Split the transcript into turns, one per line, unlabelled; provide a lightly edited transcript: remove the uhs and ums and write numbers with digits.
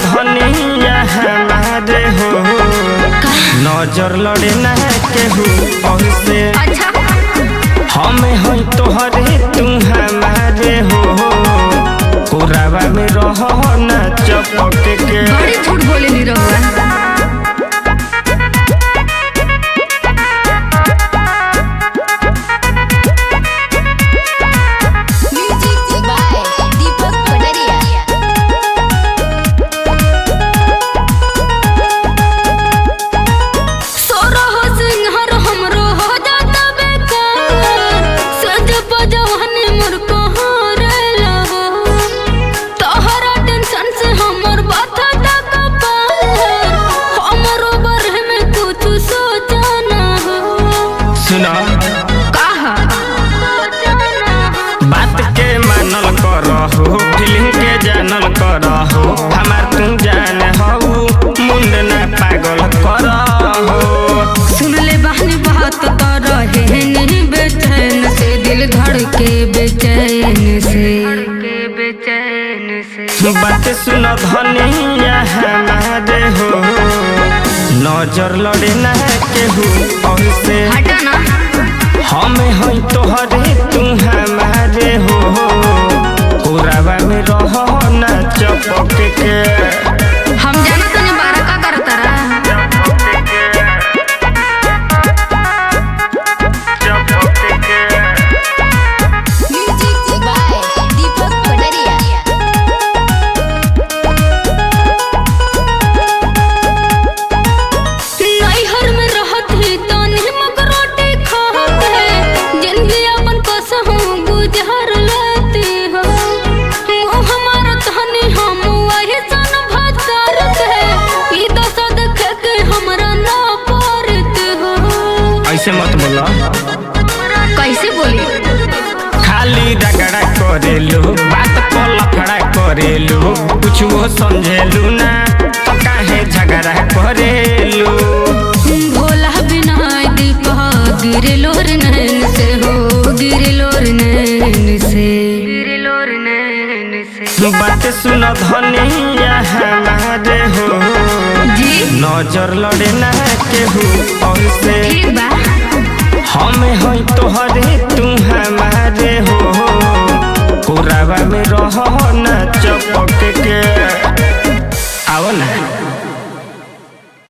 धनिया हमारे हो नजर लड़े ना केहू और से
अच्छा
हमें हो तोहरे तू हमारे हो कोरावा में रहो ना चपक के
बड़ी झूठ बोले नहीं रहुआ
सुना
कहा
बात के मानल करहो फीलिंग के जानल करहो हमार तू जान हो मुंड ना पागल करहो
सुन ले बहनी बात कर रहे नहीं बेचैन से दिल धड़के बेचैन से
बात सुन धनिया हमारे हो नजर लड़े ना केहू और से
हटा ना
हमें हो तोहरे तू हमारे हो कोरावा में रहो ना चपक के
हम जाना तने बारा का करता रहा
ऐसे मत बोला
कैसे बोली
खाली रगड़ा करेलू बात को लफड़ा करेलू कुछ वो समझेलू ना तो काहे झगड़ा करेलू
भोला बिना दीपा गिरे लोर नैन से हो गिरे लोर नैन से
बात सुन धनिया हमारे हो
जी
नजर लड़े ना केहू और से
ठीक बा